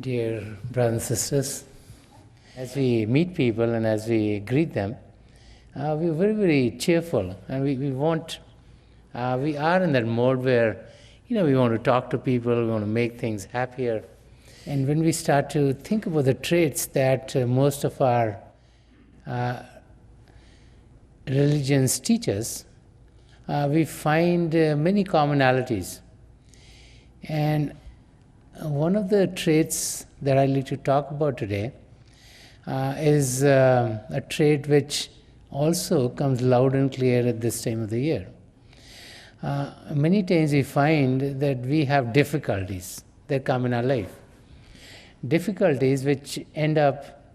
Dear brothers and sisters, as we meet people and as we greet them, we're very, very cheerful, and we are in that mode where, we want to talk to people, we want to make things happier. And when we start to think about the traits that most of our religions teach us, we find many commonalities. And one of the traits that I'd like to talk about today is a trait which also comes loud and clear at this time of the year. Many times we find that we have difficulties that come in our life. Difficulties which end up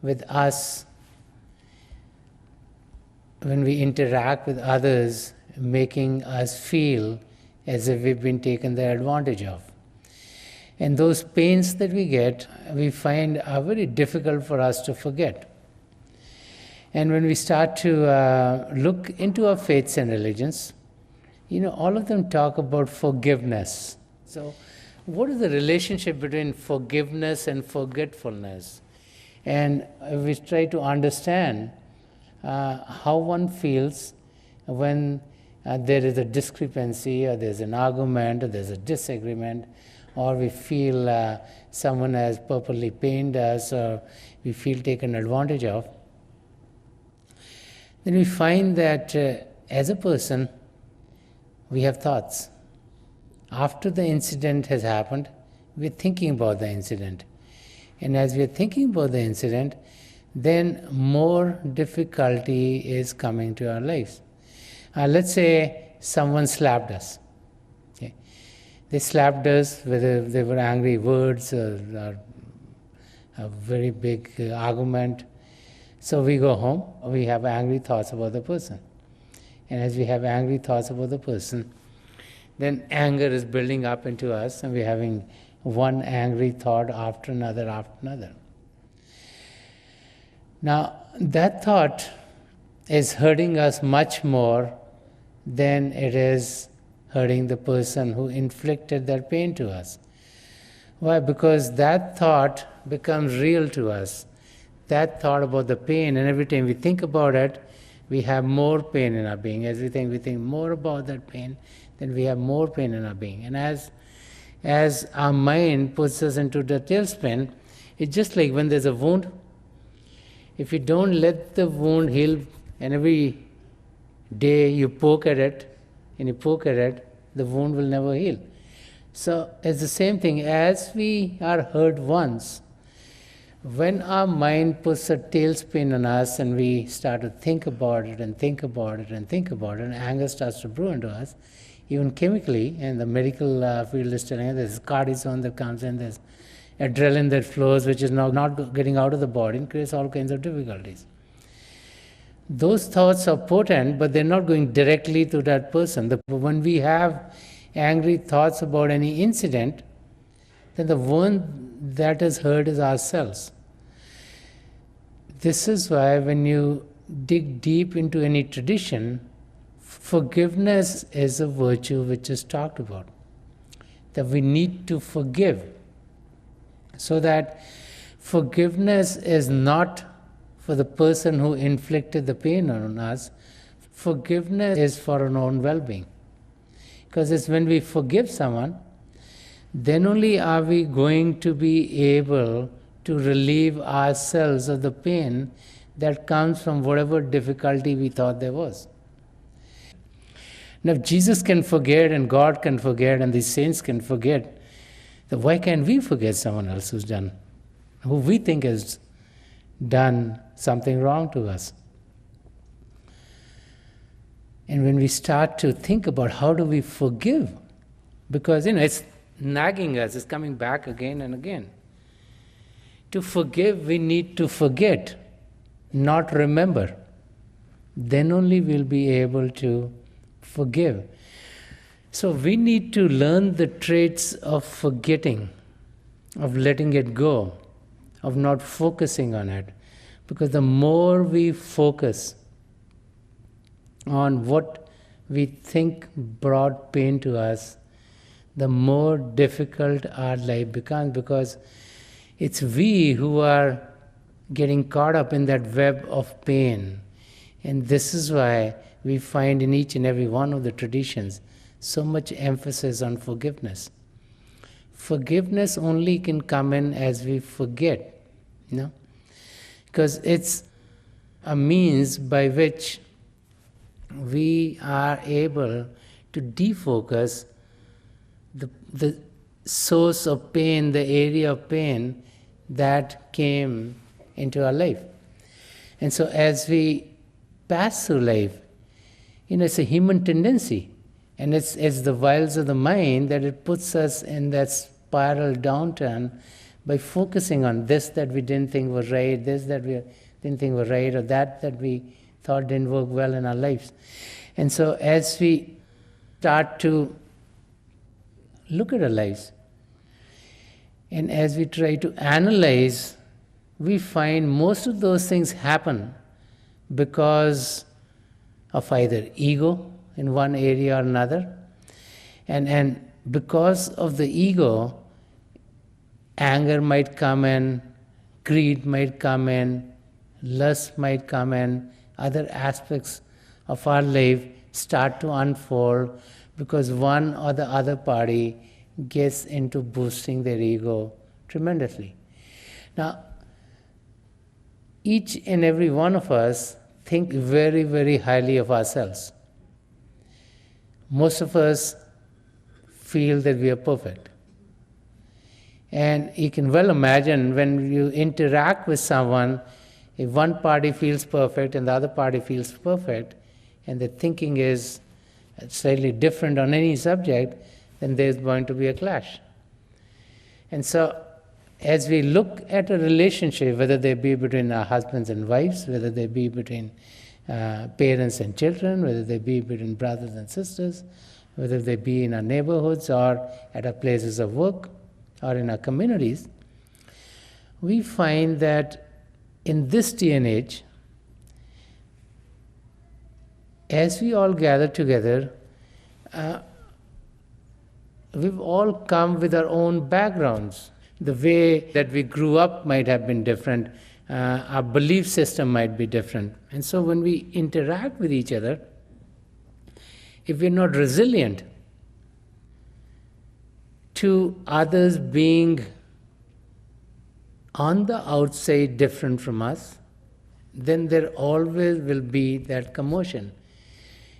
with us when we interact with others, making us feel as if we've been taken their advantage of. And those pains that we get, we find are very difficult for us to forget. And when we start to look into our faiths and religions, all of them talk about forgiveness. So, what is the relationship between forgiveness and forgetfulness? And we try to understand how one feels when there is a discrepancy, or there's an argument, or there's a disagreement, or we feel someone has purposely pained us, or we feel taken advantage of, then we find that as a person, we have thoughts. After the incident has happened, we're thinking about the incident. And as we're thinking about the incident, then more difficulty is coming to our lives. Let's say someone slapped us. They slapped us, whether they were angry words or a very big argument. So we go home, we have angry thoughts about the person. And as we have angry thoughts about the person, then anger is building up into us, and we're having one angry thought after another after another. Now, that thought is hurting us much more than it is hurting the person who inflicted that pain to us. Why? Because that thought becomes real to us. That thought about the pain, and every time we think about it, we have more pain in our being. As we think more about that pain, then we have more pain in our being. And as our mind puts us into the tailspin, it's just like when there's a wound. If you don't let the wound heal, and every day you poke at it, the wound will never heal. So it's the same thing. As we are hurt once, when our mind puts a tailspin on us and we start to think about it, and anger starts to brew into us, even chemically, and the medical field is telling us there's cortisone that comes in, there's adrenaline that flows, which is now not getting out of the body, and creates all kinds of difficulties. Those thoughts are potent, but they're not going directly to that person. When we have angry thoughts about any incident, then the one that is hurt is ourselves. This is why when you dig deep into any tradition, forgiveness is a virtue which is talked about. That we need to forgive. So that forgiveness is not for the person who inflicted the pain on us. Forgiveness is for our own well-being. Because it's when we forgive someone, then only are we going to be able to relieve ourselves of the pain that comes from whatever difficulty we thought there was. Now, if Jesus can forget, and God can forget, and the saints can forget, then why can't we forget someone else who we think has done something wrong to us? And when we start to think about how do we forgive, because it's nagging us, it's coming back again and again. To forgive, we need to forget, not remember. Then only we'll be able to forgive. So we need to learn the traits of forgetting, of letting it go, of not focusing on it. Because the more we focus on what we think brought pain to us, the more difficult our life becomes, because it's we who are getting caught up in that web of pain. And this is why we find in each and every one of the traditions so much emphasis on forgiveness. Forgiveness only can come in as we forget, because it's a means by which we are able to defocus the source of pain, the area of pain that came into our life. And so as we pass through life, it's a human tendency, and it's the wiles of the mind that it puts us in that spiral downturn by focusing on this that we didn't think was right, this that we didn't think was right, or that we thought didn't work well in our lives. And so as we start to look at our lives, and as we try to analyze, we find most of those things happen because of either ego in one area or another. And because of the ego, anger might come in, greed might come in, lust might come in, other aspects of our life start to unfold because one or the other party gets into boosting their ego tremendously. Now, each and every one of us think very, very highly of ourselves. Most of us feel that we are perfect. And you can well imagine when you interact with someone, if one party feels perfect and the other party feels perfect, and the thinking is slightly different on any subject, then there's going to be a clash. And so, as we look at a relationship, whether they be between our husbands and wives, whether they be between parents and children, whether they be between brothers and sisters, whether they be in our neighborhoods or at our places of work or in our communities, we find that in this day and age, as we all gather together, we've all come with our own backgrounds. The way that we grew up might have been different. Our belief system might be different. And so when we interact with each other, if we're not resilient to others being on the outside different from us, then there always will be that commotion.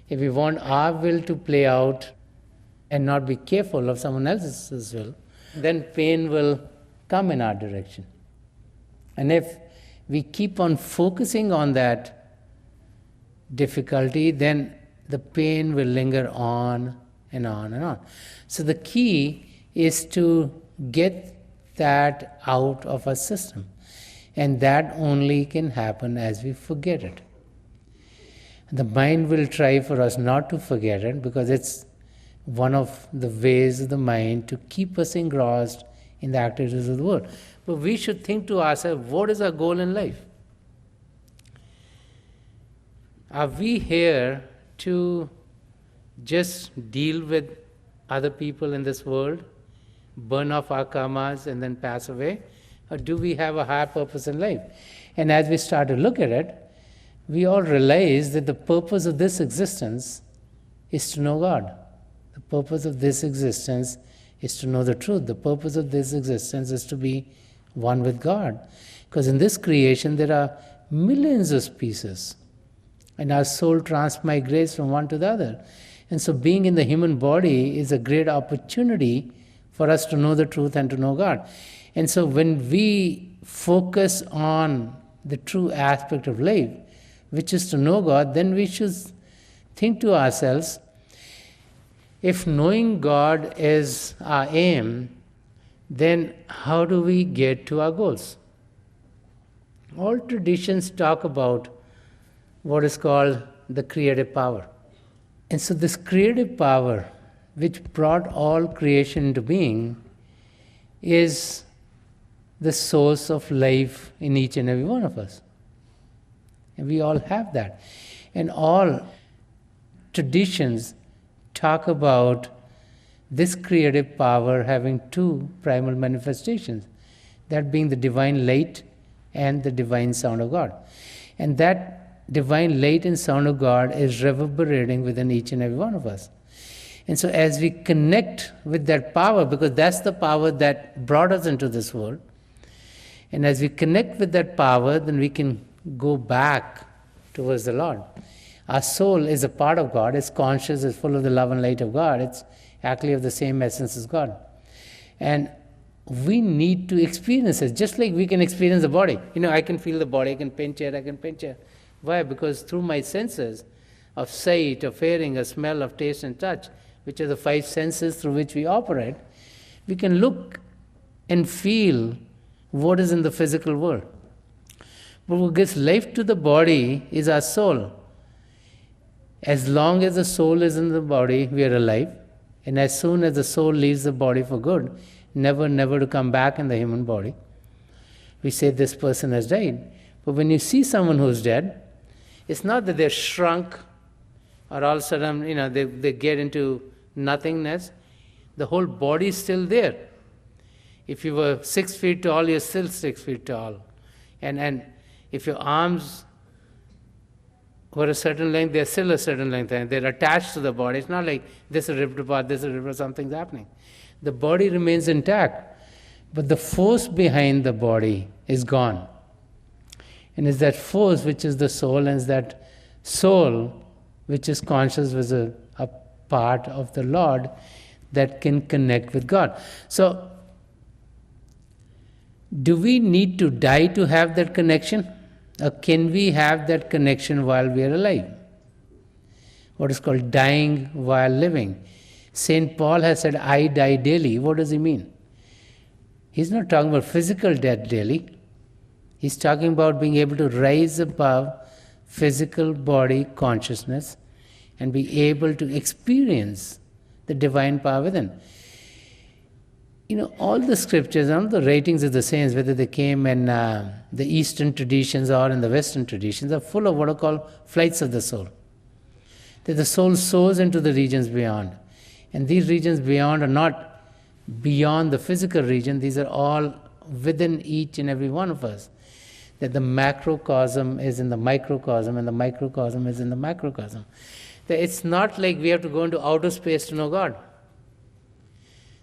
If we want our will to play out and not be careful of someone else's will, then pain will come in our direction. And if we keep on focusing on that difficulty, then the pain will linger on and on and on. So the key is to get that out of our system. And that only can happen as we forget it. The mind will try for us not to forget it, because it's one of the ways of the mind to keep us engrossed in the activities of the world. But we should think to ourselves, what is our goal in life? Are we here to just deal with other people in this world, burn off our karmas and then pass away? Or do we have a higher purpose in life? And as we start to look at it, we all realize that the purpose of this existence is to know God. The purpose of this existence is to know the truth. The purpose of this existence is to be one with God. Because in this creation there are millions of species, and our soul transmigrates from one to the other. And so being in the human body is a great opportunity for us to know the truth and to know God. And so when we focus on the true aspect of life, which is to know God, then we should think to ourselves, if knowing God is our aim, then how do we get to our goals? All traditions talk about what is called the creative power. And so this creative power, which brought all creation into being, is the source of life in each and every one of us. And we all have that. And all traditions talk about this creative power having two primal manifestations, that being the divine light and the divine sound of God. And that divine light and sound of God is reverberating within each and every one of us. And so as we connect with that power, because that's the power that brought us into this world, and as we connect with that power, then we can go back towards the Lord. Our soul is a part of God, it's conscious, it's full of the love and light of God, it's actually of the same essence as God. And we need to experience it, just like we can experience the body. I can feel the body, I can pinch here. Why? Because through my senses of sight, of hearing, of smell, of taste and touch, which are the five senses through which we operate, we can look and feel what is in the physical world. But what gives life to the body is our soul. As long as the soul is in the body, we are alive. And as soon as the soul leaves the body for good, never to come back in the human body, we say this person has died. But when you see someone who's dead, it's not that they're shrunk or all of a sudden, they get into nothingness. The whole body is still there. If you were 6 feet tall, you're still 6 feet tall. And if your arms were a certain length, they're still a certain length, and they're attached to the body. It's not like this is ripped apart, this is ripped apart, something's happening. The body remains intact, but the force behind the body is gone. And it's that force which is the soul, and it's that soul which is conscious as a part of the Lord that can connect with God. So, do we need to die to have that connection? Or can we have that connection while we are alive? What is called dying while living. St. Paul has said, I die daily. What does he mean? He's not talking about physical death daily. He's talking about being able to rise above physical body consciousness and be able to experience the divine power within. All the scriptures, all the writings of the saints, whether they came in the Eastern traditions or in the Western traditions, are full of what are called flights of the soul. That the soul soars into the regions beyond. And these regions beyond are not beyond the physical region, these are all within each and every one of us. That the macrocosm is in the microcosm, and the microcosm is in the macrocosm. That it's not like we have to go into outer space to know God.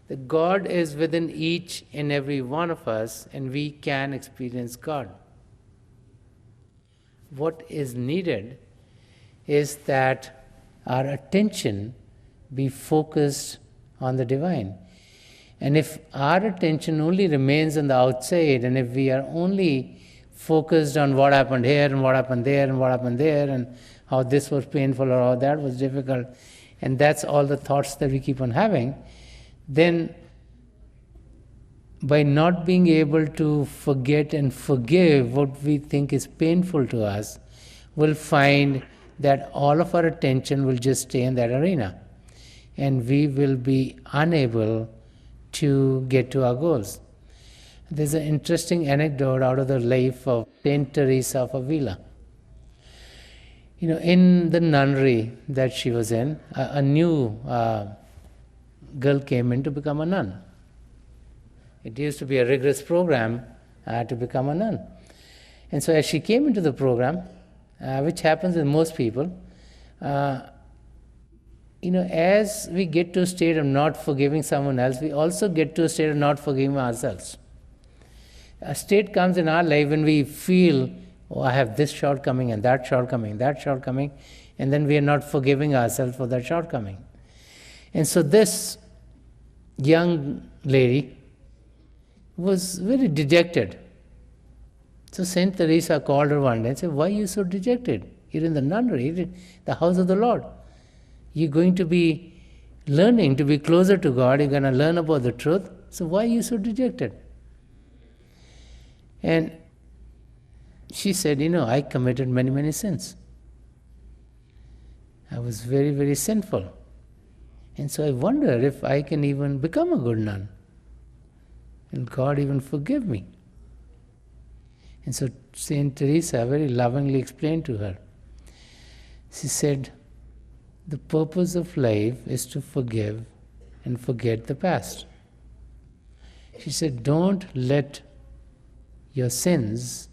That God is within each and every one of us, and we can experience God. What is needed is that our attention be focused on the divine. And if our attention only remains on the outside, and if we are only focused on what happened here and what happened there and what happened there and how this was painful or how that was difficult, and that's all the thoughts that we keep on having, then by not being able to forget and forgive what we think is painful to us, we'll find that all of our attention will just stay in that arena. And we will be unable to get to our goals. There's an interesting anecdote out of the life of Saint Teresa of Avila. In the nunnery that she was in, a new girl came in to become a nun. It used to be a rigorous program to become a nun. And so as she came into the program, which happens with most people, as we get to a state of not forgiving someone else, we also get to a state of not forgiving ourselves. A state comes in our life when we feel, I have this shortcoming and that shortcoming, and then we are not forgiving ourselves for that shortcoming. And so this young lady was very dejected. So Saint Teresa called her one day and said, why are you so dejected? You're in the nunnery, the house of the Lord. You're going to be learning to be closer to God, you're going to learn about the truth, so why are you so dejected? And she said, I committed many sins. I was very sinful. And so I wonder if I can even become a good nun. And God even forgive me. And so Saint Teresa very lovingly explained to her. She said, the purpose of life is to forgive and forget the past. She said, don't let your sins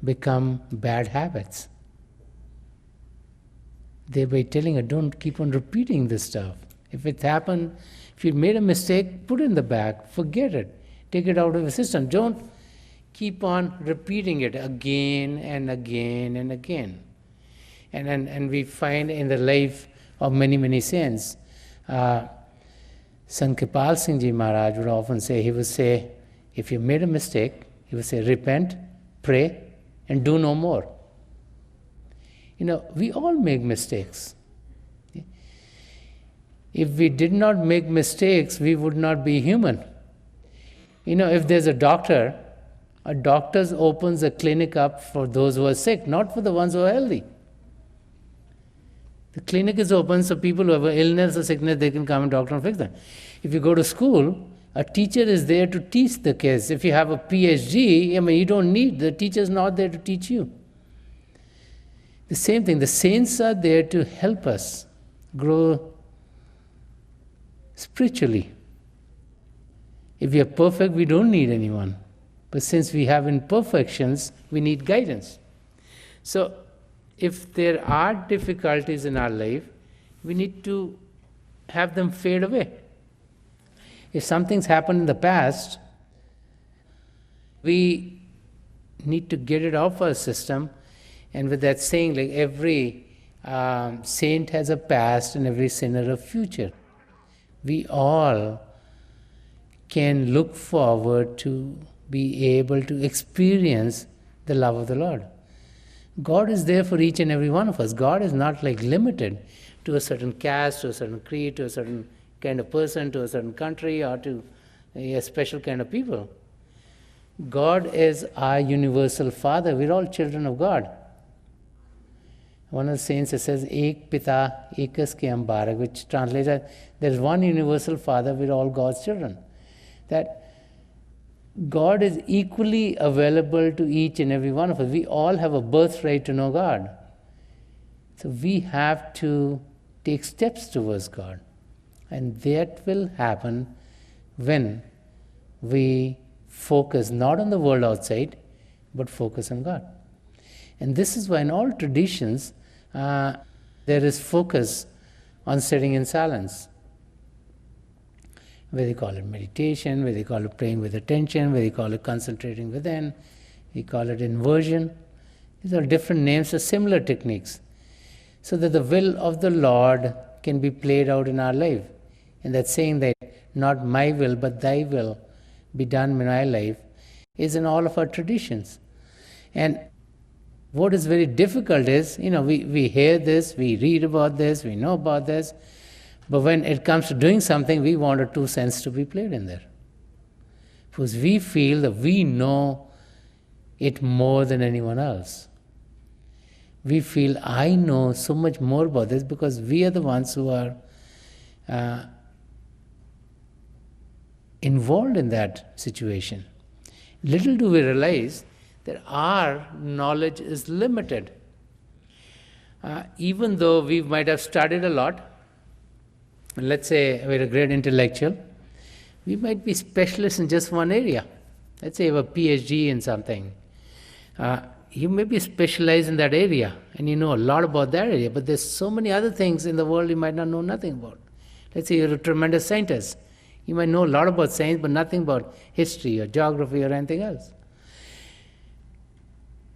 become bad habits. Thereby telling her, don't keep on repeating this stuff. If it happened, if you made a mistake, put it in the back, forget it, take it out of the system. Don't keep on repeating it again and again and again. And we find in the life of many, many saints, Sant Singh Ji Maharaj would often say, he would say, if you made a mistake, he would say, repent, pray, and do no more. We all make mistakes. If we did not make mistakes, we would not be human. If there's a doctor opens a clinic up for those who are sick, not for the ones who are healthy. The clinic is open so people who have an illness or sickness, they can come and doctor and fix them. If you go to school, a teacher is there to teach the kids. If you have a PhD, you don't need, the teacher is not there to teach you. The same thing, the saints are there to help us grow spiritually. If we are perfect, we don't need anyone. But since we have imperfections, we need guidance. So, if there are difficulties in our life, we need to have them fade away. If something's happened in the past, we need to get it off our system. And with that saying, like every saint has a past and every sinner a future. We all can look forward to be able to experience the love of the Lord. God is there for each and every one of us. God is not limited to a certain caste, to a certain creed, to a certain kind of person, to a certain country, or to a special kind of people. God is our universal Father. We're all children of God. One of the saints says, Ek Pita, Ekas Ke Ambarak, which translates as, there's one universal Father, we're all God's children. That God is equally available to each and every one of us. We all have a birthright to know God. So we have to take steps towards God. And that will happen when we focus not on the world outside, but focus on God. And this is why in all traditions, there is focus on sitting in silence. Whether you call it meditation, whether you call it praying with attention, whether you call it concentrating within, we call it inversion. These are different names for similar techniques. So that the will of the Lord can be played out in our life. And that saying that not my will but thy will be done in my life is in all of our traditions. And what is very difficult is, we hear this, we read about this, we know about this, but when it comes to doing something, we want our 2 cents to be played in there. Because we feel that we know it more than anyone else. We feel, I know so much more about this because we are the ones who are involved in that situation. Little do we realize that our knowledge is limited. Even though we might have studied a lot, let's say we're a great intellectual, we might be specialists in just one area. Let's say you have a PhD in something. You may be specialized in that area and you know a lot about that area, but there's so many other things in the world you might not know nothing about. Let's say you're a tremendous scientist. You might know a lot about science, but nothing about history or geography or anything else.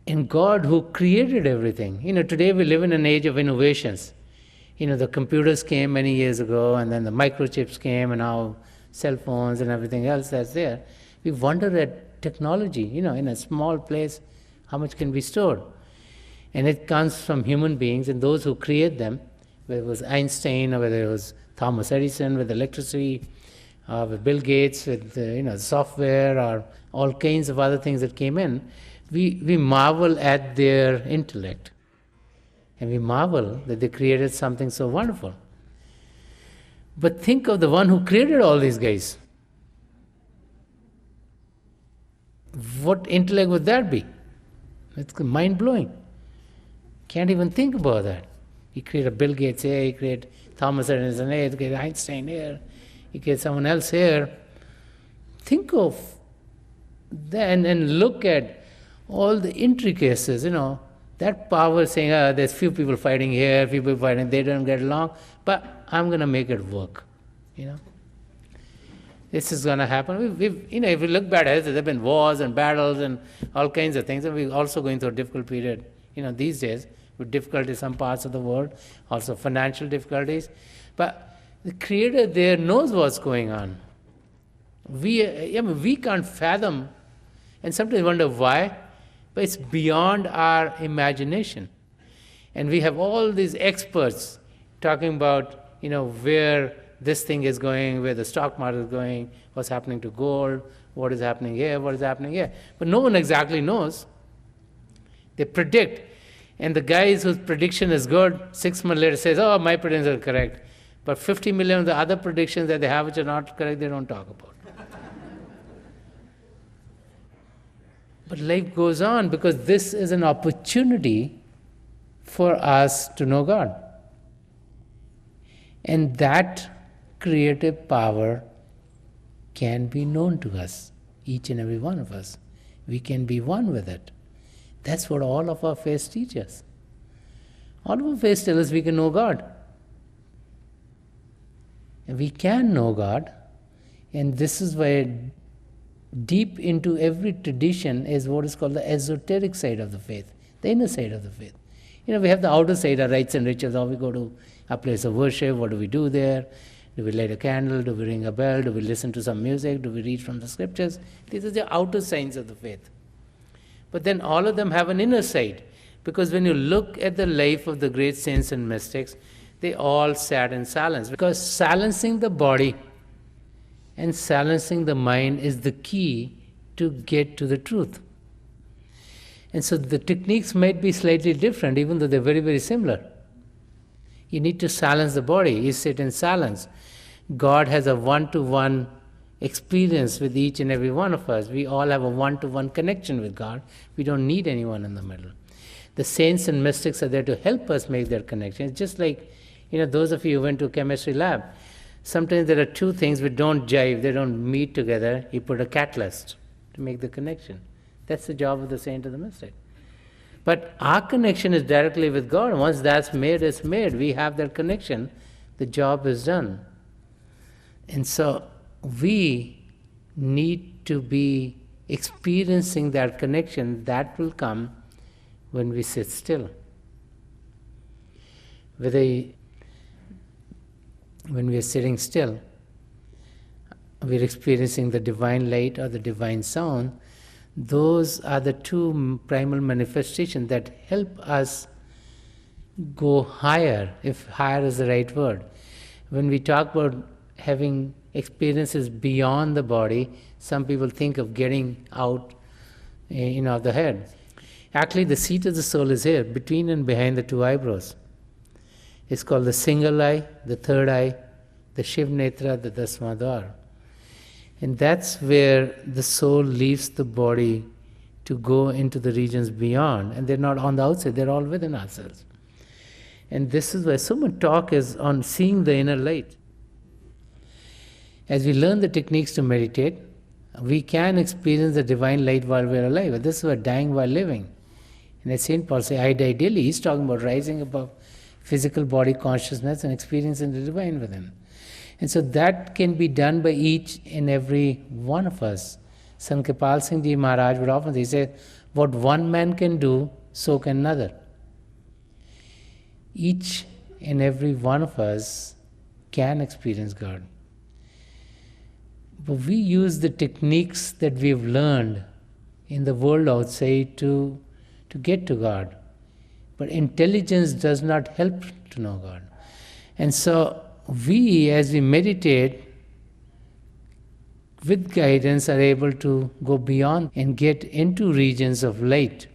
And God who created everything. Today we live in an age of innovations. The computers came many years ago, and then the microchips came, and now cell phones and everything else that's there. We wonder at technology, in a small place, how much can be stored. And it comes from human beings and those who create them, whether it was Einstein or whether it was Thomas Edison with electricity, with Bill Gates with software, or all kinds of other things that came in. We marvel at their intellect. And we marvel that they created something so wonderful. But think of the one who created all these guys. What intellect would that be? It's mind-blowing. Can't even think about that. He created Bill Gates here, he created Thomas Edison here, he created Einstein here, you get someone else here, think of that and look at all the intricacies, that power saying, there's few people fighting here, few people fighting, they don't get along, but I'm going to make it work, This is going to happen. If we look back at it, there have been wars and battles and all kinds of things, and we're also going through a difficult period, these days, with difficulty in some parts of the world, also financial difficulties. But the Creator there knows what's going on. We can't fathom, and sometimes wonder why, but it's beyond our imagination. And we have all these experts talking about, where this thing is going, where the stock market is going, what's happening to gold, what is happening here, what is happening here. But no one exactly knows. They predict, and the guys whose prediction is good, 6 months later says, oh, my predictions are correct. But 50 million of the other predictions that they have which are not correct, they don't talk about. But life goes on because this is an opportunity for us to know God. And that creative power can be known to us, each and every one of us. We can be one with it. That's what all of our faiths teach us. All of our faiths tell us we can know God. And we can know God, and this is why deep into every tradition is what is called the esoteric side of the faith, the inner side of the faith. We have the outer side, our rites and rituals, how we go to a place of worship, what do we do there? Do we light a candle? Do we ring a bell? Do we listen to some music? Do we read from the scriptures? These are the outer signs of the faith. But then all of them have an inner side, because when you look at the life of the great saints and mystics, they all sat in silence, because silencing the body and silencing the mind is the key to get to the truth. And so the techniques might be slightly different, even though they're very, very similar. You need to silence the body. You sit in silence. God has a one-to-one experience with each and every one of us. We all have a one-to-one connection with God. We don't need anyone in the middle. The saints and mystics are there to help us make that connection. It's just like, those of you who went to a chemistry lab, sometimes there are two things which don't jive, they don't meet together. You put a catalyst to make the connection. That's the job of the saint or the mystic. But our connection is directly with God. Once that's made, it's made. We have that connection. The job is done. And so we need to be experiencing that connection. That will come when we sit still. When we are sitting still, we are experiencing the divine light or the divine sound. Those are the two primal manifestations that help us go higher, if higher is the right word. When we talk about having experiences beyond the body, some people think of getting out of the head. Actually, the seat of the soul is here, between and behind the two eyebrows. It's called the single eye, the third eye, the Shiv Netra, the Dasmadwar. And that's where the soul leaves the body to go into the regions beyond. And they're not on the outside, they're all within ourselves. And this is why so much talk is on seeing the inner light. As we learn the techniques to meditate, we can experience the divine light while we're alive. But this is what dying while living. And as St. Paul says, I die daily. He's talking about rising above physical body consciousness and experiencing the divine within. And so that can be done by each and every one of us. Sant Singh Ji Maharaj would often say, he said, what one man can do, so can another. Each and every one of us can experience God. But we use the techniques that we've learned in the world outside to get to God. But intelligence does not help to know God. And so we, as we meditate, with guidance are able to go beyond and get into regions of light,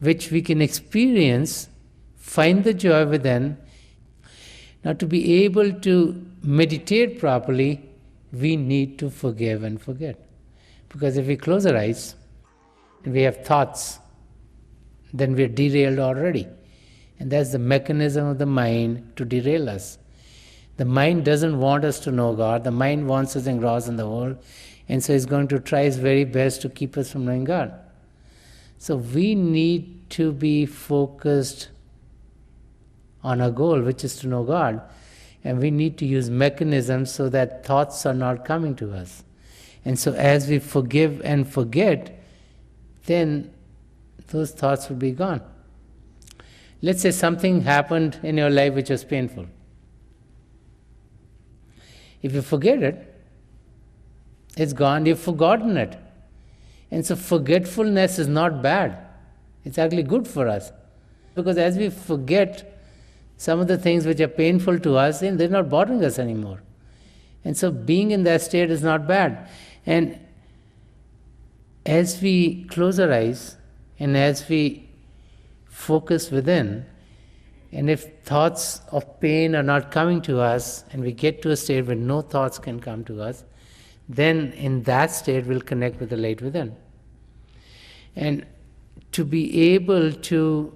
which we can experience, find the joy within. Now, to be able to meditate properly, we need to forgive and forget. Because if we close our eyes and we have thoughts, then we're derailed already. And that's the mechanism of the mind to derail us. The mind doesn't want us to know God. The mind wants us engrossed in the world, and so it's going to try its very best to keep us from knowing God. So we need to be focused on our goal, which is to know God, and we need to use mechanisms so that thoughts are not coming to us. And so as we forgive and forget, then those thoughts will be gone. Let's say something happened in your life which was painful. If you forget it, it's gone, you've forgotten it. And so forgetfulness is not bad. It's actually good for us. Because as we forget some of the things which are painful to us, then they're not bothering us anymore. And so being in that state is not bad. And as we close our eyes and as we focus within, and if thoughts of pain are not coming to us, and we get to a state where no thoughts can come to us, then in that state we'll connect with the light within. And to be able to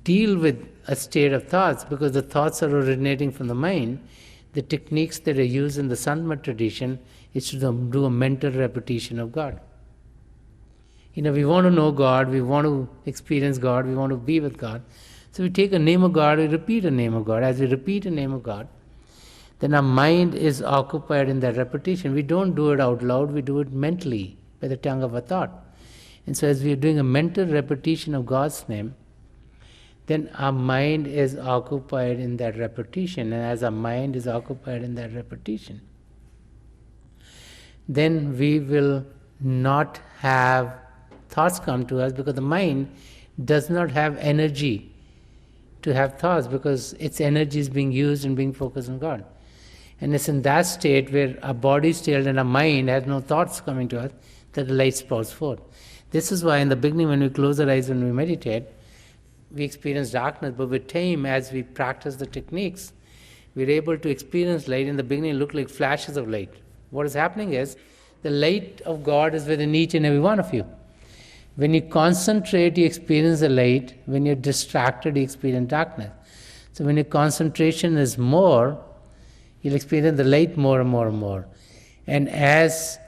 deal with a state of thoughts, because the thoughts are originating from the mind, the techniques that are used in the Sant tradition is to do a mental repetition of God. We want to know God, we want to experience God, we want to be with God. So we take a name of God, we repeat a name of God. As we repeat a name of God, then our mind is occupied in that repetition. We don't do it out loud, we do it mentally by the tongue of a thought. And so as we are doing a mental repetition of God's name, then our mind is occupied in that repetition. And as our mind is occupied in that repetition, then we will not have thoughts come to us, because the mind does not have energy to have thoughts, because its energy is being used and being focused on God. And it's in that state where our body is still and our mind has no thoughts coming to us that the light sprouts forth. This is why in the beginning when we close our eyes when we meditate, we experience darkness, but with time, as we practice the techniques, we're able to experience light. In the beginning, it looked like flashes of light. What is happening is, the light of God is within each and every one of you. When you concentrate, you experience the light. When you're distracted, you experience darkness. So when your concentration is more, you'll experience the light more and more and more. And as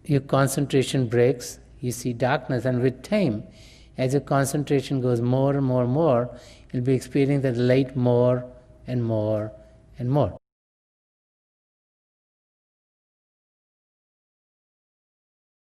your concentration breaks, you see darkness. And with time, as your concentration goes more and more and more, you'll be experiencing the light more and more and more.